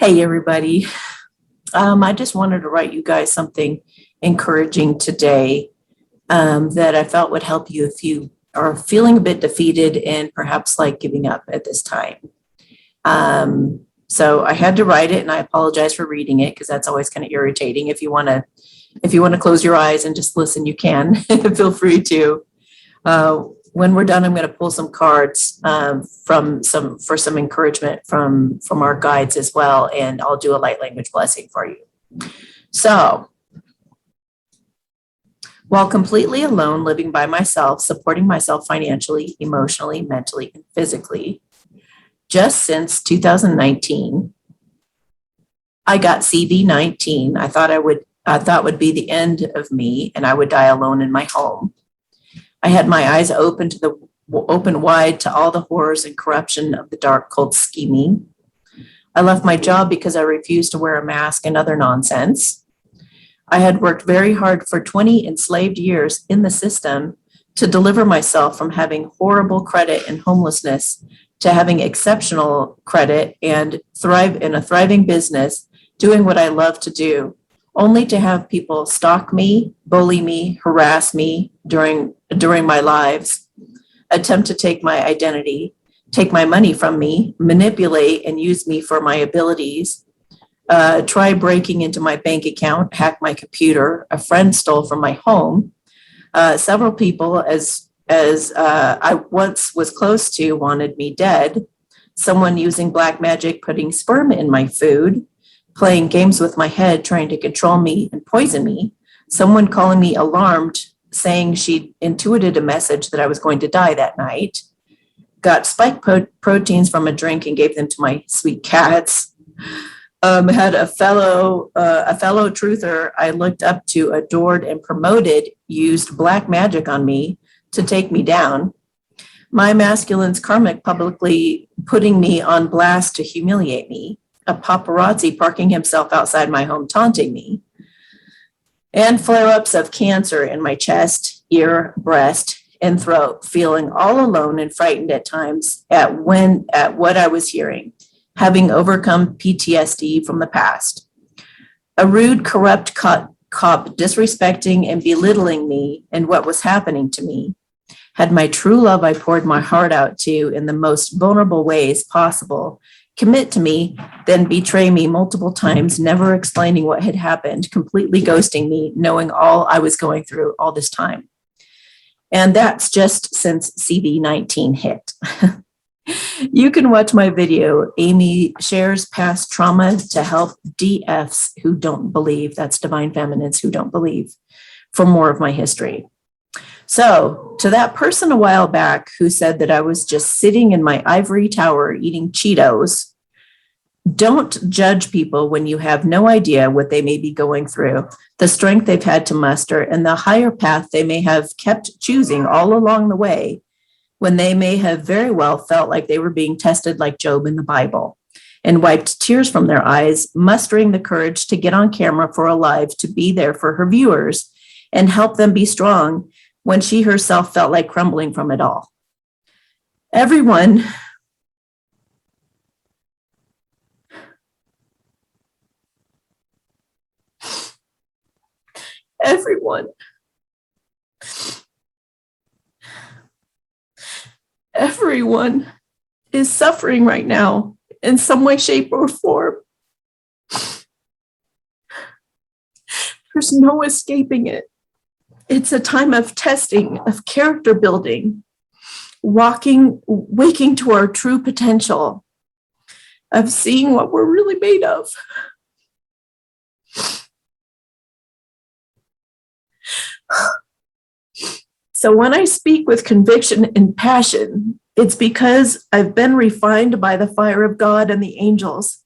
Hey, everybody. I just wanted to write you guys something encouraging today that I felt would help you if you are feeling a bit defeated and perhaps like giving up at this time. So I had to write it, and I apologize for reading it because that's always kind of irritating. If you want to close your eyes and just listen, you can. Feel free to. When we're done, I'm going to pull some cards for some encouragement from our guides as well, and I'll do a light language blessing for you. So, while completely alone, living by myself, supporting myself financially, emotionally, mentally, and physically, just since 2019, I got CV-19. I thought would be the end of me, and I would die alone in my home. I had my eyes open wide to all the horrors and corruption of the dark, cold scheming. I left my job because I refused to wear a mask and other nonsense. I had worked very hard for 20 enslaved years in the system to deliver myself from having horrible credit and homelessness to having exceptional credit and thrive in a thriving business, doing what I love to do, only to have people stalk me, bully me, harass me during my lives, attempt to take my identity, take my money from me, manipulate and use me for my abilities, try breaking into my bank account, hack my computer. A friend stole from my home. Several people, as I once was close to, wanted me dead. Someone using black magic, putting sperm in my food, playing games with my head, trying to control me and poison me. Someone calling me alarmed, saying she intuited a message that I was going to die that night. Got spike proteins from a drink and gave them to my sweet cats. Had a fellow truther I looked up to, adored, and promoted, used black magic on me to take me down. My masculine's karmic publicly putting me on blast to humiliate me. A paparazzi parking himself outside my home taunting me. And flare-ups of cancer in my chest, ear, breast, and throat, feeling all alone and frightened at times at what I was hearing, having overcome PTSD from the past. A rude, corrupt cop disrespecting and belittling me and what was happening to me. Had my true love I poured my heart out to in the most vulnerable ways possible commit to me, then betray me multiple times, never explaining what had happened, completely ghosting me, knowing all I was going through all this time. And that's just since CV-19 hit. You can watch my video, Amy Shares Past Trauma to Help DFs Who Don't Believe, that's Divine Feminines Who Don't Believe, for more of my history. So, to that person a while back who said that I was just sitting in my ivory tower eating Cheetos, don't judge people when you have no idea what they may be going through, the strength they've had to muster, and the higher path they may have kept choosing all along the way, when they may have very well felt like they were being tested like Job in the Bible, and wiped tears from their eyes, mustering the courage to get on camera for Alive to be there for her viewers and help them be strong when she herself felt like crumbling from it all. Everyone is suffering right now in some way, shape, or form. There's no escaping it. It's a time of testing, of character building, waking to our true potential, of seeing what we're really made of. So when I speak with conviction and passion, it's because I've been refined by the fire of God and the angels,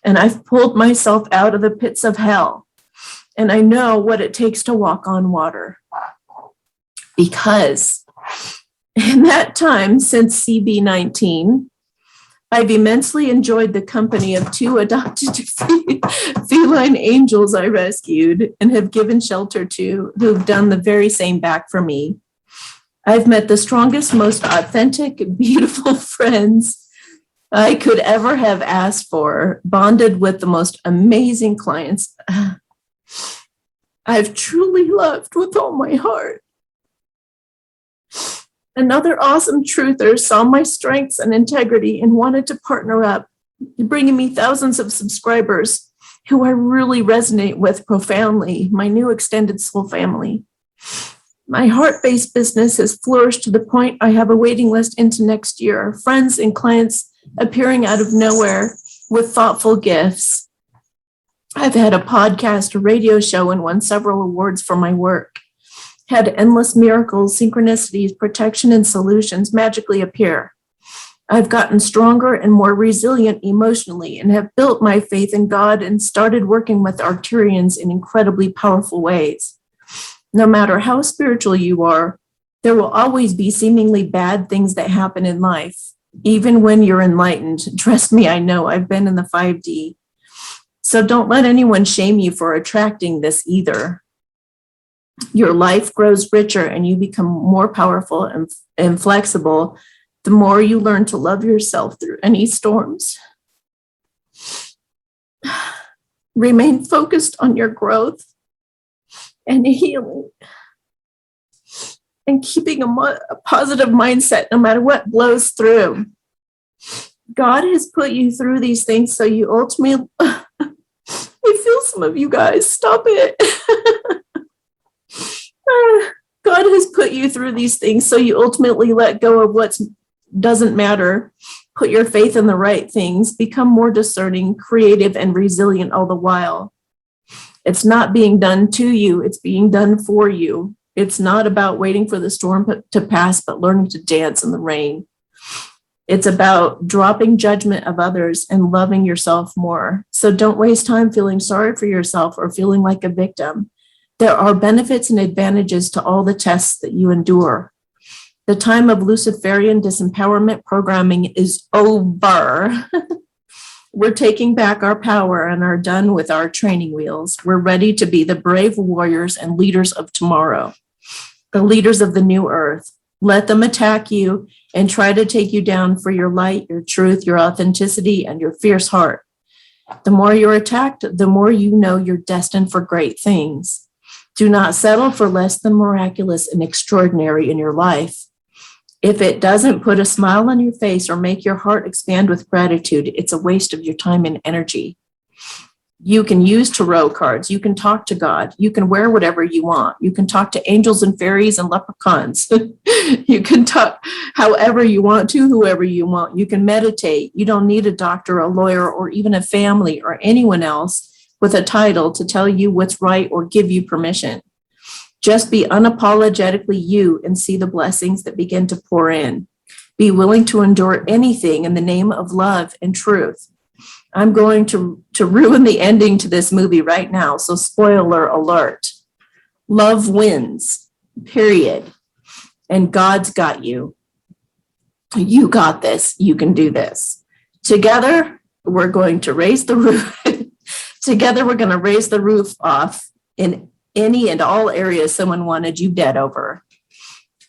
and I've pulled myself out of the pits of hell. And I know what it takes to walk on water. Because in that time since CV-19, I've immensely enjoyed the company of 2 adopted feline angels I rescued and have given shelter to, who've done the very same back for me. I've met the strongest, most authentic, beautiful friends I could ever have asked for, bonded with the most amazing clients I've truly loved with all my heart. Another awesome truther saw my strengths and integrity and wanted to partner up, bringing me thousands of subscribers who I really resonate with profoundly, my new extended soul family. My heart-based business has flourished to the point I have a waiting list into next year, friends and clients appearing out of nowhere with thoughtful gifts. I've had a podcast, a radio show, and won several awards for my work. Had endless miracles, synchronicities, protection, and solutions magically appear. I've gotten stronger and more resilient emotionally and have built my faith in God and started working with Arcturians in incredibly powerful ways. No matter how spiritual you are, there will always be seemingly bad things that happen in life. Even when you're enlightened, trust me, I know, I've been in the 5D. So don't let anyone shame you for attracting this either. Your life grows richer and you become more powerful and flexible the more you learn to love yourself through any storms. Remain focused on your growth and healing and keeping a positive mindset no matter what blows through. God has put you through these things so you ultimately, I feel some of you guys, stop it. God has put you through these things so you ultimately let go of what doesn't matter. Put your faith in the right things, become more discerning, creative, and resilient all the while. It's not being done to you, it's being done for you. It's not about waiting for the storm to pass, but learning to dance in the rain. It's about dropping judgment of others and loving yourself more. So don't waste time feeling sorry for yourself or feeling like a victim. There are benefits and advantages to all the tests that you endure. The time of Luciferian disempowerment programming is over. We're taking back our power and are done with our training wheels. We're ready to be the brave warriors and leaders of tomorrow, the leaders of the new earth. Let them attack you and try to take you down for your light, your truth, your authenticity, and your fierce heart. The more you're attacked, the more you know you're destined for great things. Do not settle for less than miraculous and extraordinary in your life. If it doesn't put a smile on your face or make your heart expand with gratitude, it's a waste of your time and energy. You can use tarot cards. You can talk to God. You can wear whatever you want. You can talk to angels and fairies and leprechauns. You can talk however you want to, whoever you want. You can meditate. You don't need a doctor, a lawyer, or even a family or anyone else with a title to tell you what's right or give you permission. Just be unapologetically you and see the blessings that begin to pour in. Be willing to endure anything in the name of love and truth. I'm going to ruin the ending to this movie right now, so spoiler alert. Love wins, period. And God's got you. You got this. You can do this. Together, we're going to raise the roof. Together, we're going to raise the roof off in any and all areas someone wanted you dead over.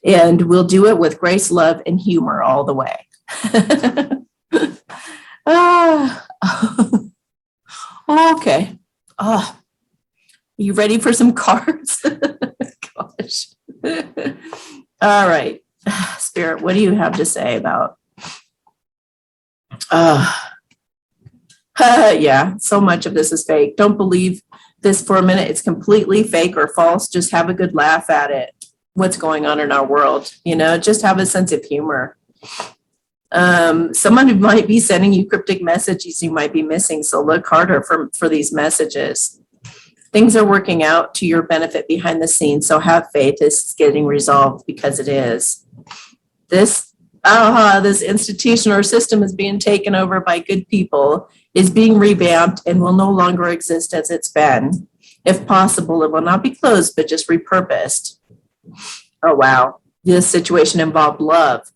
And we'll do it with grace, love, and humor all the way. Okay. You ready for some cards? Gosh. All right. Spirit, what do you have to say about? Yeah, so much of this is fake. Don't believe this for a minute. It's completely fake or false. Just have a good laugh at it. What's going on in our world? Just have a sense of humor. Someone who might be sending you cryptic messages you might be missing. So look harder for these messages. Things are working out to your benefit behind the scenes. So have faith. This is getting resolved because it is. This institution or system is being taken over by good people, is being revamped, and will no longer exist as it's been. If possible, it will not be closed, but just repurposed. Oh, wow. This situation involved love.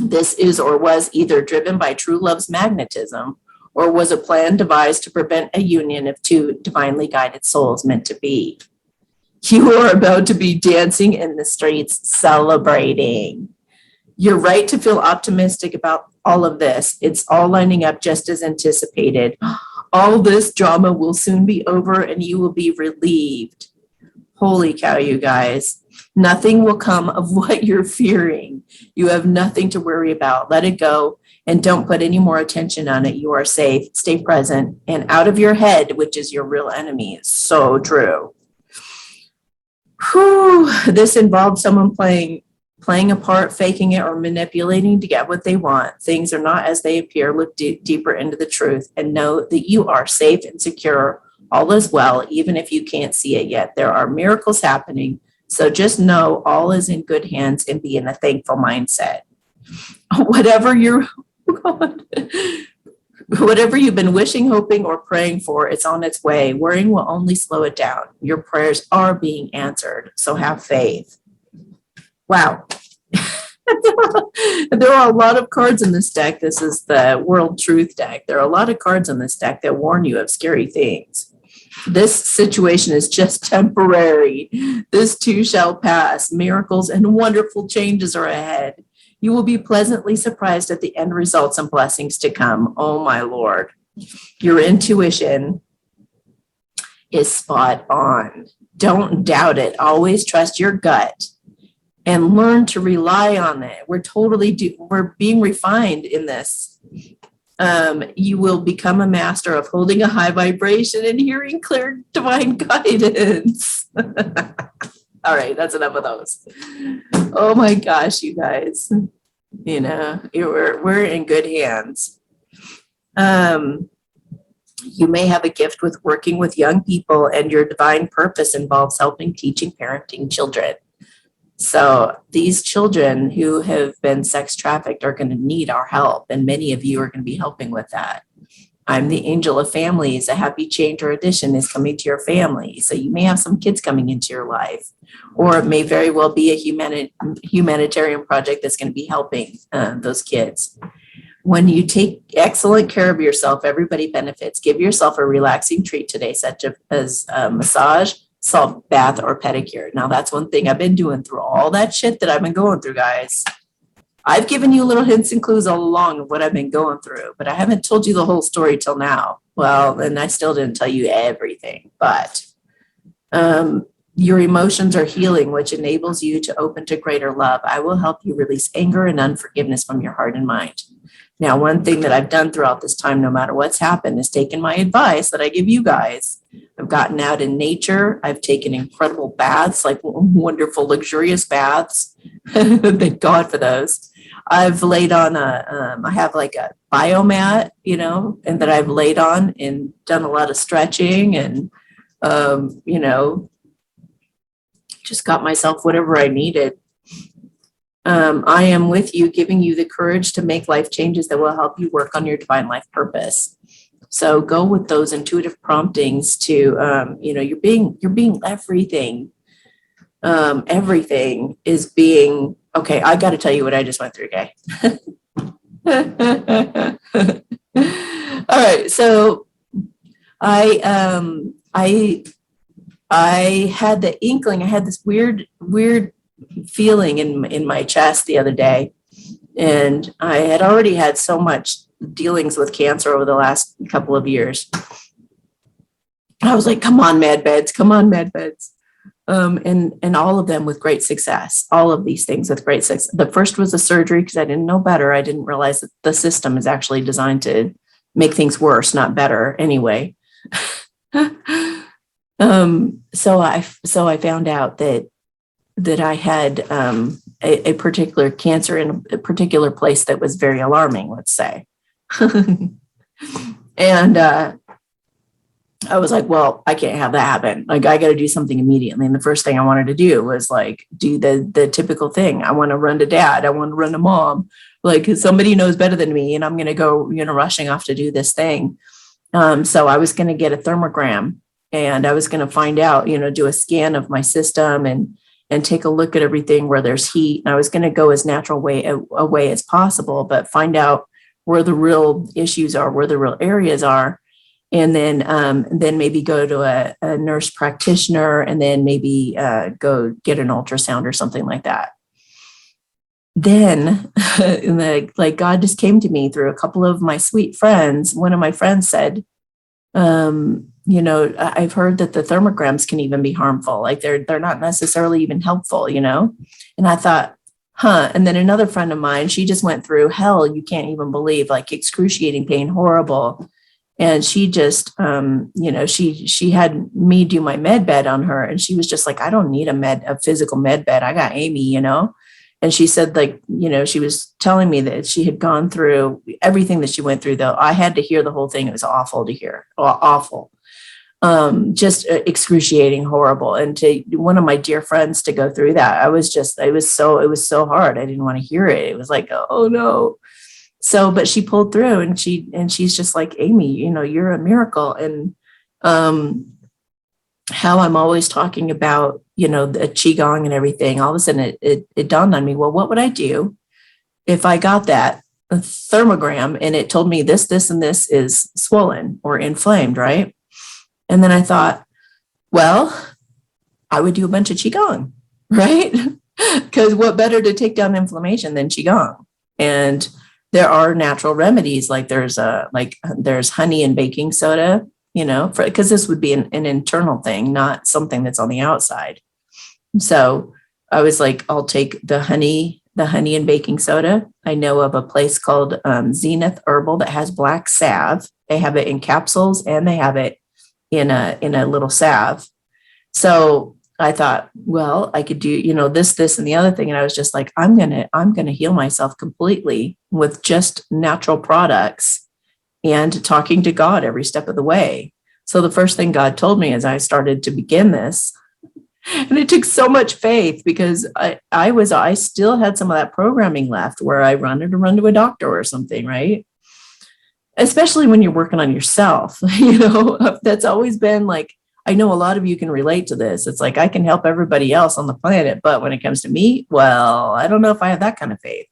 This is or was either driven by true love's magnetism or was a plan devised to prevent a union of two divinely guided souls meant to be. You are about to be dancing in the streets, celebrating. You're right to feel optimistic about all of this. It's all lining up just as anticipated. All this drama will soon be over and you will be relieved. Holy cow, you guys. Nothing will come of what you're fearing. You have nothing to worry about. Let it go and don't put any more attention on it. You are safe. Stay present and out of your head, which is your real enemy. It's so true. Whew. This involves someone playing a part, faking it, or manipulating to get what they want. Things are not as they appear. Look deeper into the truth and know that you are safe and secure. All is well, even if you can't see it yet. There are miracles happening. So just know all is in good hands and be in a thankful mindset. Whatever you've been wishing, hoping, or praying for, it's on its way. Worrying will only slow it down. Your prayers are being answered. So have faith. Wow. There are a lot of cards in this deck. This is the World Truth deck. There are a lot of cards in this deck that warn you of scary things. This situation is just temporary. This too shall pass. Miracles and wonderful changes are ahead. You will be pleasantly surprised at the end results and blessings to come. Oh my Lord. Your intuition is spot on. Don't doubt it. Always trust your gut and learn to rely on it. We're being refined in this. You will become a master of holding a high vibration and hearing clear divine guidance. All right, that's enough of those. Oh my gosh, you guys. We're in good hands. You may have a gift with working with young people, and your divine purpose involves helping, teaching, parenting children. So these children who have been sex trafficked are going to need our help, and many of you are going to be helping with that. I'm the angel of families. A happy change or addition is coming to your family. So you may have some kids coming into your life, or it may very well be a humanitarian project that's going to be helping those kids. When you take excellent care of yourself, everybody benefits. Give yourself a relaxing treat today, such as a massage, salt bath, or pedicure. Now, that's one thing I've been doing through all that shit that I've been going through, guys. I've given you little hints and clues all along of what I've been going through, but I haven't told you the whole story till now. Well, and I still didn't tell you everything, but your emotions are healing, which enables you to open to greater love. I will help you release anger and unforgiveness from your heart and mind. Now, one thing that I've done throughout this time, no matter what's happened, is taken my advice that I give you guys. I've gotten out in nature. I've taken incredible baths, like wonderful, luxurious baths. Thank God for those. I've laid on I have like a biomat, and that I've laid on and done a lot of stretching and, just got myself whatever I needed. I am with you, giving you the courage to make life changes that will help you work on your divine life purpose. So go with those intuitive promptings to, you're being everything. Everything is being, okay, I got to tell you what I just went through, okay? All right. So I had the inkling, I had this weird feeling in my chest the other day. And I had already had so much dealings with cancer over the last couple of years. I was like, come on, med beds. And all of them with great success, all of these things with great success. The first was a surgery because I didn't know better. I didn't realize that the system is actually designed to make things worse, not better anyway. So I found out that I had a particular cancer in a particular place that was very alarming, let's say. And I was like, well, I can't have that happen. Like, I got to do something immediately. And the first thing I wanted to do was like, do the typical thing. I want to run to dad. I want to run to mom. Like, somebody knows better than me, and I'm going to go, rushing off to do this thing. So I was going to get a thermogram, and I was going to find out, do a scan of my system and take a look at everything where there's heat. And I was going to go as natural away as possible, but find out where the real issues are, where the real areas are. And then maybe go to a nurse practitioner, and then maybe go get an ultrasound or something like that. then like God just came to me through a couple of my sweet friends. One of my friends said, I've heard that the thermograms can even be harmful. Like they're not necessarily even helpful, And I thought, huh. And then another friend of mine, she just went through hell. You can't even believe, like excruciating pain, horrible. And she just, she had me do my med bed on her, and she was just like, I don't need a physical med bed. I got Amy. And she said, like, she was telling me that she had gone through everything that she went through, though. I had to hear the whole thing. It was awful to hear, awful, just excruciating, horrible. And to one of my dear friends to go through that, it was so hard. I didn't want to hear it. It was like, oh no. So, but she pulled through, and she's just like, Amy, you're a miracle. And, how I'm always talking about, the Qigong and everything, all of a sudden it dawned on me, well, what would I do if I got that thermogram and it told me this, and this is swollen or inflamed, right? And then I thought, well, I would do a bunch of Qigong, right? Because what better to take down inflammation than Qigong? And there are natural remedies, like there's honey and baking soda, because this would be an internal thing, not something that's on the outside. So I was like, I'll take the honey and baking soda. I know of a place called Zenith Herbal that has black salve. They have it in capsules, and they have it in a little salve. So I thought, well, I could do, this, and the other thing. And I was just like, I'm going to heal myself completely with just natural products and talking to God every step of the way. So the first thing God told me as I started to begin this, and it took so much faith, because I still had some of that programming left where I wanted to run to a doctor or something, right? Especially when you're working on yourself, that's always been like, I know a lot of you can relate to this. It's like, I can help everybody else on the planet, but when it comes to me, well, I don't know if I have that kind of faith.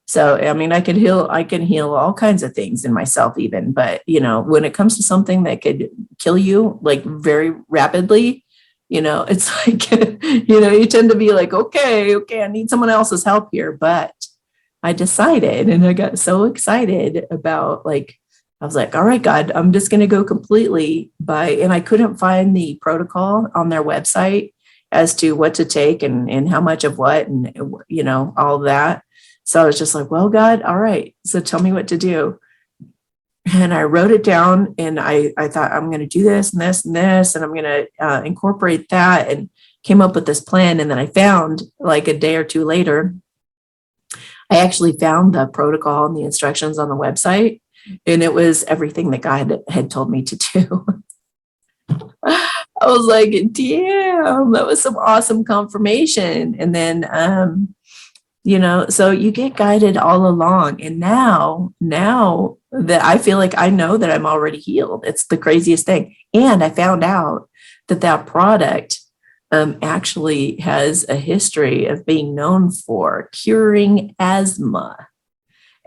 So, I mean, I can heal all kinds of things in myself even, but when it comes to something that could kill you like very rapidly, it's like, you tend to be like, okay, I need someone else's help here. But I decided, and I got so excited about, like, I was like, all right, God, I'm just going to go completely and I couldn't find the protocol on their website as to what to take and how much of what, and, all that. So I was just like, well, God, all right. So tell me what to do. And I wrote it down, and I thought, I'm going to do this and this and this, and I'm going to incorporate that, and came up with this plan. And then I found, like a day or two later, I actually found the protocol and the instructions on the website, and it was everything that God had told me to do. I was like, damn, that was some awesome confirmation. And then, so you get guided all along. And now that I feel like I know that I'm already healed, it's the craziest thing. And I found out that product actually has a history of being known for curing asthma.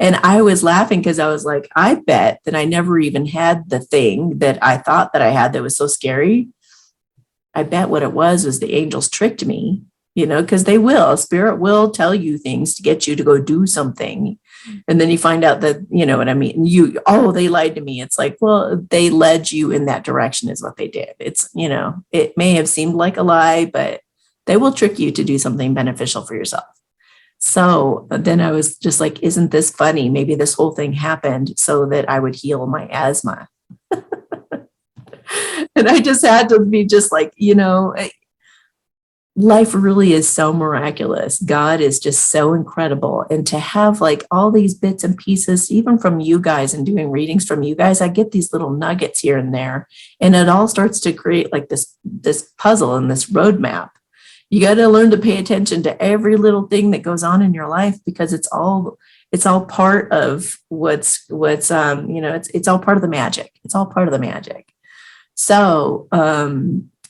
And I was laughing because I was like, I bet that I never even had the thing that I thought that I had that was so scary. I bet what it was the angels tricked me, because spirit will tell you things to get you to go do something. And then you find out that, what I mean? They lied to me. It's like, well, they led you in that direction is what they did. It's, it may have seemed like a lie, but they will trick you to do something beneficial for yourself. So then I was just like, isn't this funny? Maybe this whole thing happened so that I would heal my asthma. And I just had to be just like, life really is so miraculous. God is just so incredible. And to have like all these bits and pieces, even from you guys and doing readings from you guys, I get these little nuggets here and there. And it all starts to create like this puzzle and this roadmap. You got to learn to pay attention to every little thing that goes on in your life, because it's all part of it's all part of the magic. It's all part of the magic. So,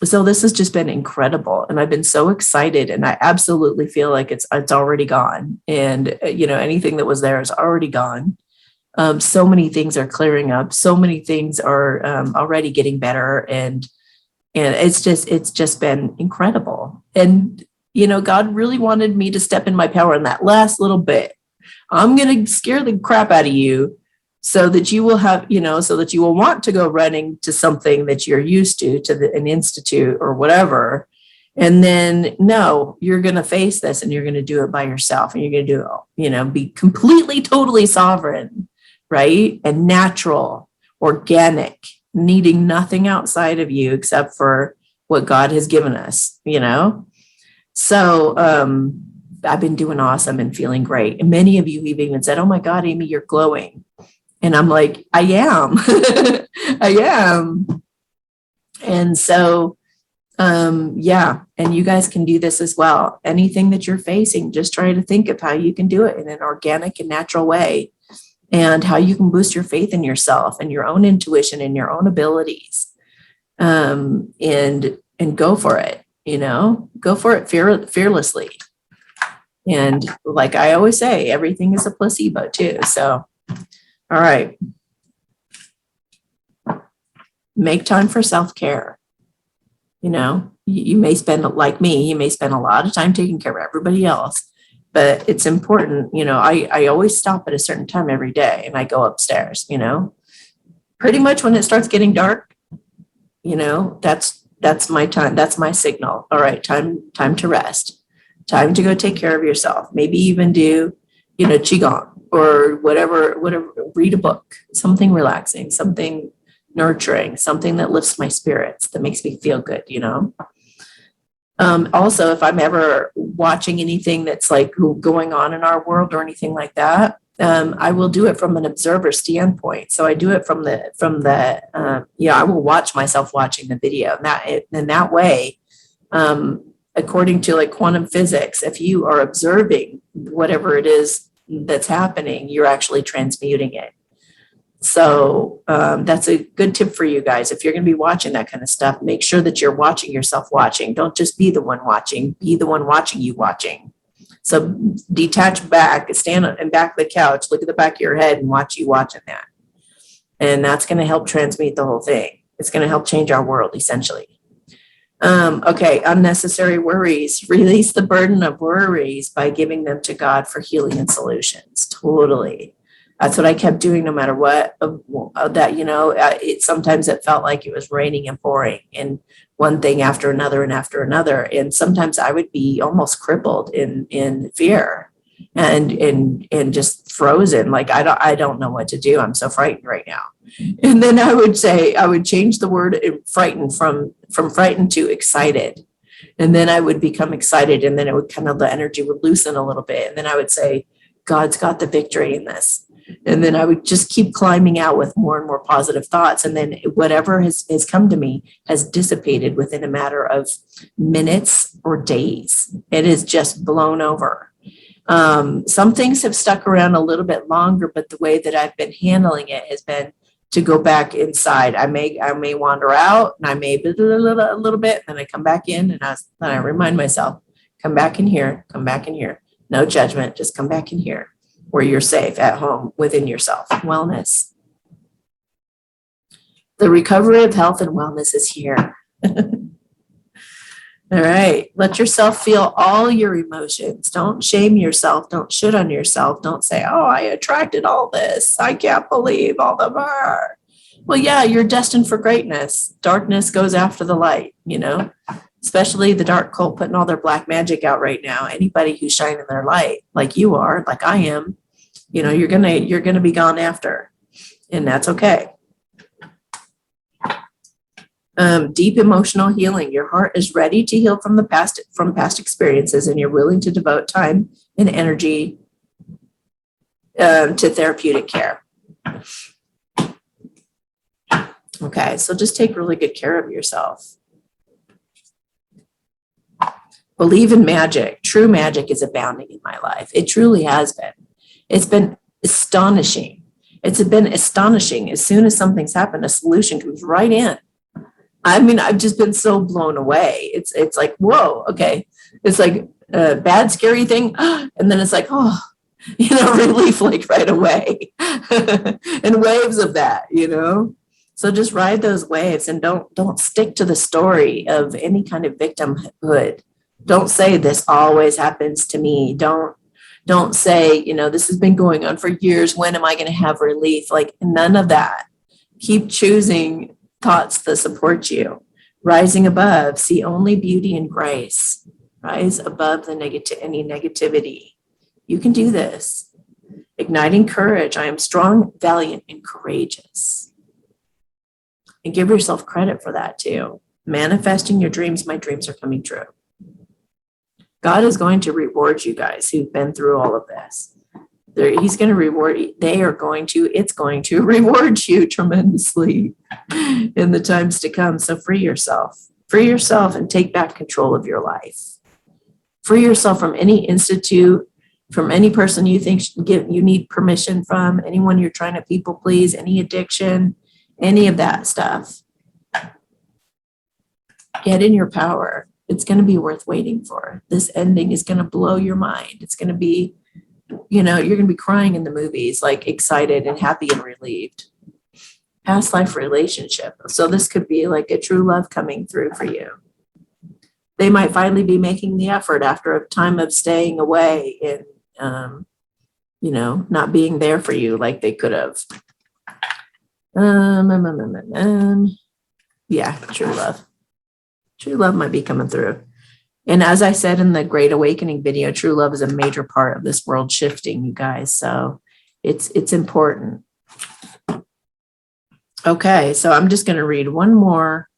so this has just been incredible, and I've been so excited, and I absolutely feel like it's already gone. And, anything that was there is already gone. So many things are clearing up. So many things are already getting better. And it's just been incredible. And, God really wanted me to step in my power in that last little bit. I'm going to scare the crap out of you so that you will have, so that you will want to go running to something that you're used to an institute or whatever. And then, no, you're going to face this and you're going to do it by yourself, and you're going to do it, be completely, totally sovereign, right? And natural, organic, needing nothing outside of you except for what God has given us, So, I've been doing awesome and feeling great. And many of you have even said, oh my God, Amy, you're glowing. And I'm like, I am. I am. And so, yeah, and you guys can do this as well. Anything that you're facing, just try to think of how you can do it in an organic and natural way, and how you can boost your faith in yourself and your own intuition and your own abilities. And go for it, go for it fearlessly. And like I always say, everything is a placebo too. So, all right. Make time for self-care. You may spend, like me, you may spend a lot of time taking care of everybody else, but it's important. I always stop at a certain time every day and I go upstairs, pretty much when it starts getting dark, that's my time. That's my signal. All right. Time to rest. Time to go take care of yourself. Maybe even do, Qigong or whatever, read a book, something relaxing, something nurturing, something that lifts my spirits, that makes me feel good, Also, if I'm ever watching anything that's like going on in our world or anything like that, I will do it from an observer standpoint. So I do it from I will watch myself watching the video, and that way, according to like quantum physics, if you are observing whatever it is that's happening, you're actually transmuting it. So that's a good tip for you guys. If you're going to be watching that kind of stuff, make sure that you're watching yourself watching. Don't just be the one watching, be the one watching you watching. So detach back, stand in back of the couch, look at the back of your head and watch you watching that. And that's going to help transmute the whole thing. It's going to help change our world, essentially. Okay, unnecessary worries. Release the burden of worries by giving them to God for healing and solutions. Totally. That's what I kept doing no matter what. Sometimes it felt like it was raining and pouring, and one thing after another and after another. And sometimes I would be almost crippled in fear and just frozen. Like, I don't know what to do. I'm so frightened right now. And then I would change the word frightened from frightened to excited. And then I would become excited, and then it would the energy would loosen a little bit. And then I would say, God's got the victory in this. And then I would just keep climbing out with more and more positive thoughts. And then whatever has come to me has dissipated within a matter of minutes or days. It is just blown over. Some things have stuck around a little bit longer, but the way that I've been handling it has been to go back inside. I may wander out, and I may a little bit, and then I come back in, and then I remind myself, come back in here, come back in here. No judgment, just come back in here where you're safe at home within yourself. Wellness. The recovery of health and wellness is here. All right. Let yourself feel all your emotions. Don't shame yourself. Don't shit on yourself. Don't say, oh, I attracted all this. I can't believe all the more. Well, yeah, you're destined for greatness. Darkness goes after the light, especially the dark cult putting all their black magic out right now. Anybody who's shining their light, like you are, like I am, you're gonna be gone after, and that's okay. Deep emotional healing. Your heart is ready to heal from past experiences, and you're willing to devote time and energy to therapeutic care. Okay, so just take really good care of yourself. Believe in magic. True magic is abounding in my life. It truly has been. It's been astonishing. It's been astonishing. As soon as something's happened, a solution comes right in. I mean, I've just been so blown away. It's like, whoa, okay. It's like a bad, scary thing. And then it's like, oh, relief like right away. And waves of that, So just ride those waves, and don't stick to the story of any kind of victimhood. Don't say this always happens to me. Don't say, this has been going on for years. When am I going to have relief? Like none of that. Keep choosing thoughts that support you. Rising above, see only beauty and grace. Rise above any negativity. You can do this. Igniting courage. I am strong, valiant, and courageous. And give yourself credit for that too. Manifesting your dreams. My dreams are coming true. God is going to reward you guys who've been through all of this. He's going to reward you. It's going to reward you tremendously in the times to come. So free yourself and take back control of your life. Free yourself from any institute, from any person you think you need permission from, anyone you're trying to people please, any addiction, any of that stuff. Get in your power. It's going to be worth waiting for. This ending is going to blow your mind. It's going to be, you're going to be crying in the movies, like excited and happy and relieved. Past life relationship. So this could be like a true love coming through for you. They might finally be making the effort after a time of staying away and, not being there for you like they could have. Yeah, true love. True love might be coming through. And as I said in the Great Awakening video, true love is a major part of this world shifting, you guys. So it's important. Okay, so I'm just going to read one more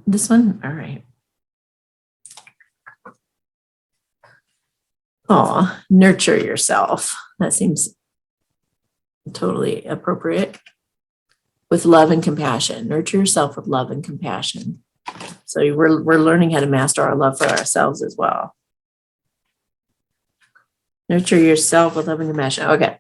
this one. All right. Oh, nurture yourself. That seems totally appropriate. With love and compassion. Nurture yourself with love and compassion. So we're learning how to master our love for ourselves as well. Nurture yourself with love and compassion. Okay.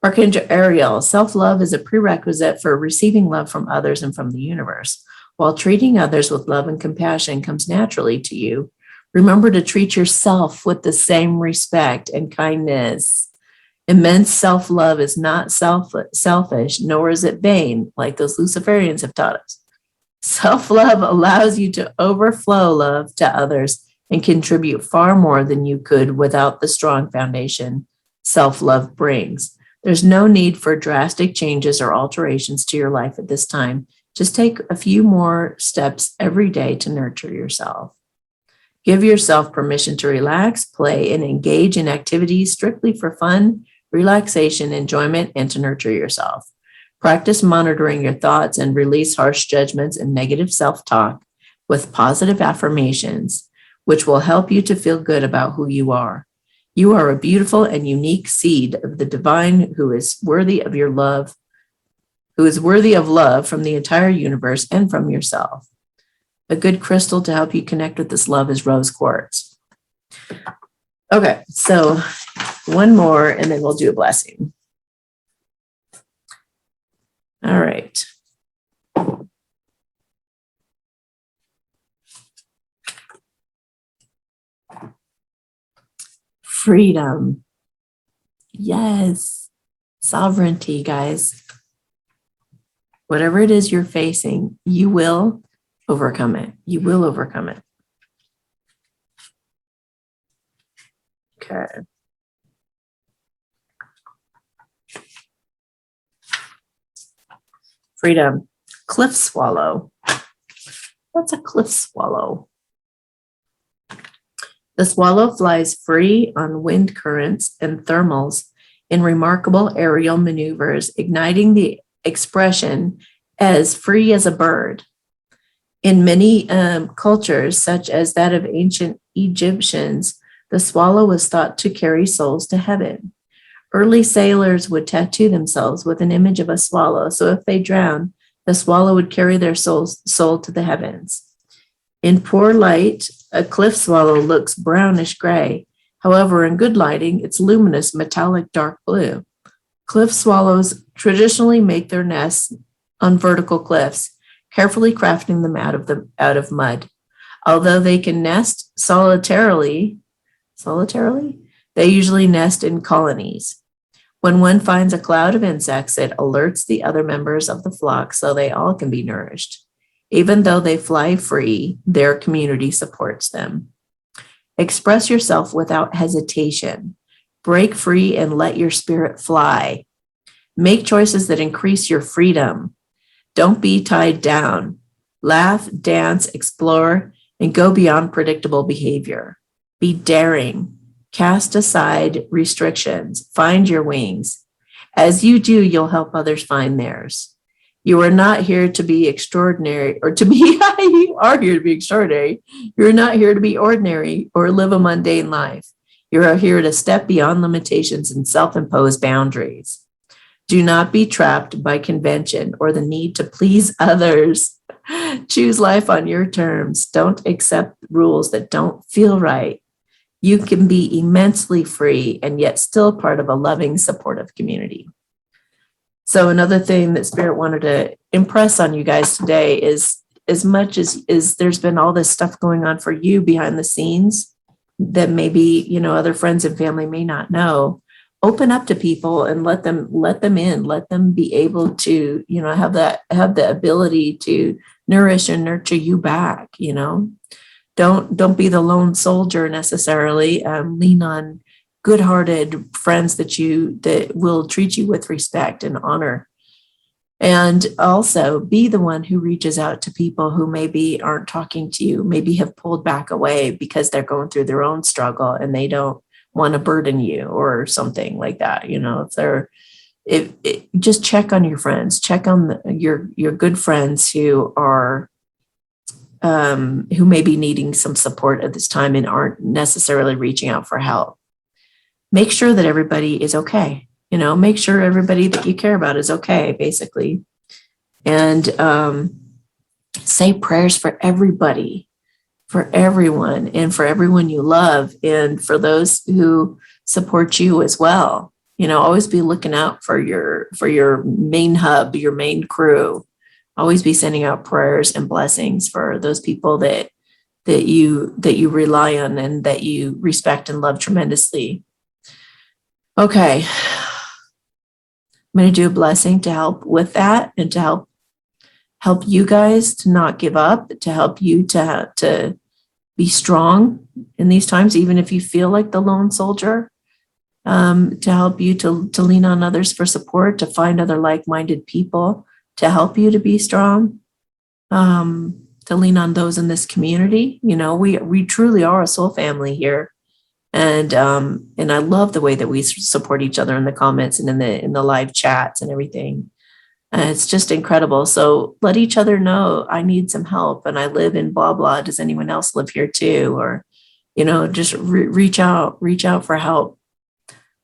Archangel Ariel, self-love is a prerequisite for receiving love from others and from the universe. While treating others with love and compassion comes naturally to you, remember to treat yourself with the same respect and kindness. Immense self-love is not selfish, nor is it vain, like those Luciferians have taught us. Self-love allows you to overflow love to others and contribute far more than you could without the strong foundation self-love brings. There's no need for drastic changes or alterations to your life at this time. Just take a few more steps every day to nurture yourself. Give yourself permission to relax, play, and engage in activities strictly for fun, relaxation, enjoyment, and to nurture yourself. Practice monitoring your thoughts and release harsh judgments and negative self-talk with positive affirmations, which will help you to feel good about who you are. You are a beautiful and unique seed of the divine who is worthy of your love, who is worthy of love from the entire universe and from yourself. A good crystal to help you connect with this love is rose quartz. Okay, so one more and then we'll do a blessing. All right. Freedom. Yes. Sovereignty, guys. Whatever it is you're facing, you will overcome it. You will overcome it. Okay. Freedom. Cliff swallow. What's a cliff swallow? The swallow flies free on wind currents and thermals in remarkable aerial maneuvers, igniting the expression as free as a bird. In many cultures, such as that of ancient Egyptians, the swallow was thought to carry souls to heaven. Early sailors would tattoo themselves with an image of a swallow, so if they drowned, the swallow would carry their soul to the heavens. In poor light, a cliff swallow looks brownish gray. However, in good lighting, it's luminous metallic dark blue. Cliff swallows traditionally make their nests on vertical cliffs, carefully crafting them out of mud. Although they can nest solitarily, they usually nest in colonies. When one finds a cloud of insects, it alerts the other members of the flock so they all can be nourished. Even though they fly free, their community supports them. Express yourself without hesitation. Break free and let your spirit fly. Make choices that increase your freedom. Don't be tied down. Laugh, dance, explore, and go beyond predictable behavior. Be daring. Cast aside restrictions. Find your wings. As you do, you'll help others find theirs. You are not here to be extraordinary or to be, you are here to be extraordinary. You're not here to be ordinary or live a mundane life. You are here to step beyond limitations and self-imposed boundaries. Do not be trapped by convention or the need to please others. Choose life on your terms. Don't accept rules that don't feel right. You can be immensely free and yet still part of a loving, supportive community. So another thing that Spirit wanted to impress on you guys today is, as much as there's been all this stuff going on for you behind the scenes that maybe, other friends and family may not know, open up to people and let them in, let them be able to, have the ability to nourish and nurture you back. Don't be the lone soldier necessarily. Lean on good-hearted friends that will treat you with respect and honor. And also be the one who reaches out to people who maybe aren't talking to you, maybe have pulled back away because they're going through their own struggle and they don't want to burden you or something like that. Just check on your friends, check on your good friends who are who may be needing some support at this time and aren't necessarily reaching out for help. Make sure that everybody is okay. Make sure everybody that you care about is okay, basically. And say prayers for everybody, for everyone, and for everyone you love, and for those who support you as well. Always be looking out for your main hub, your main crew. Always be sending out prayers and blessings for those people that you rely on and that you respect and love tremendously. Okay. I'm going to do a blessing to help with that and to help you guys to not give up, to help you to be strong in these times, even if you feel like the lone soldier, to help you to lean on others for support, to find other like-minded people to help you to be strong, to lean on those in this community. We truly are a soul family here. And I love the way that we support each other in the comments and in the live chats and everything. And it's just incredible. So let each other know, I need some help and I live in blah, blah. Does anyone else live here too? Or, just reach out for help.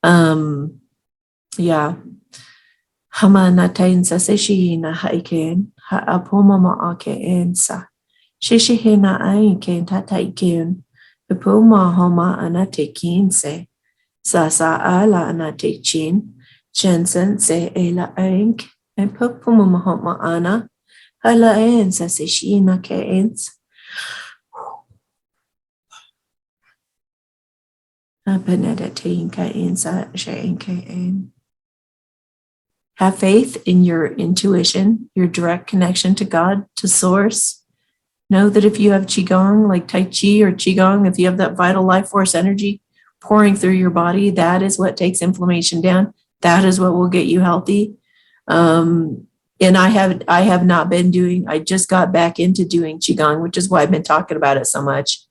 Yeah. Hama na tainsa seshi na haiken ha apoma ma ake ensa. Shishi na aiken tataiken. Puma homa anate kinse. Sasa ala anate chin. Jensen se ela aink. And puma mahoma ana. Hala ensa se shina ke ens. Apanada tinka ensa shenke en. Have faith in your intuition, your direct connection to God, to source. Know that if you have Qigong, like Tai Chi or Qigong, if you have that vital life force energy pouring through your body, that is what takes inflammation down. That is what will get you healthy. And I have not been doing, I just got back into doing Qigong, which is why I've been talking about it so much.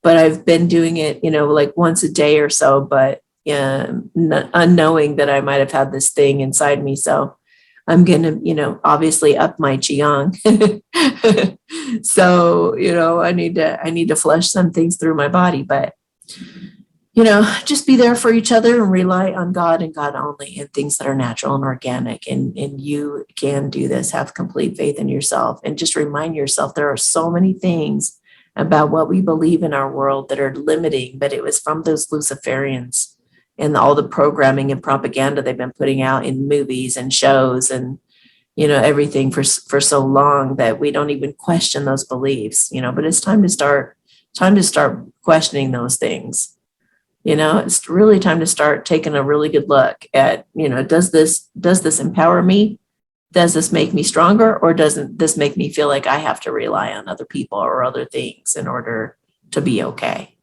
But I've been doing it, like once a day or so, but unknowing that I might have had this thing inside me. So I'm going to, obviously up my Qigong. So, I need to flush some things through my body, but, just be there for each other and rely on God and God only and things that are natural and organic. And you can do this, have complete faith in yourself and just remind yourself there are so many things about what we believe in our world that are limiting, but it was from those Luciferians and all the programming and propaganda they've been putting out in movies and shows and, everything for so long that we don't even question those beliefs, but it's time to start questioning those things. You know, it's really time to start taking a really good look at, does this empower me? Does this make me stronger, or doesn't this make me feel like I have to rely on other people or other things in order to be okay,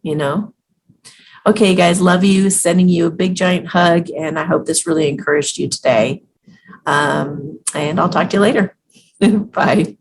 Okay, guys, love you, sending you a big giant hug, and I hope this really encouraged you today. And I'll talk to you later. Bye.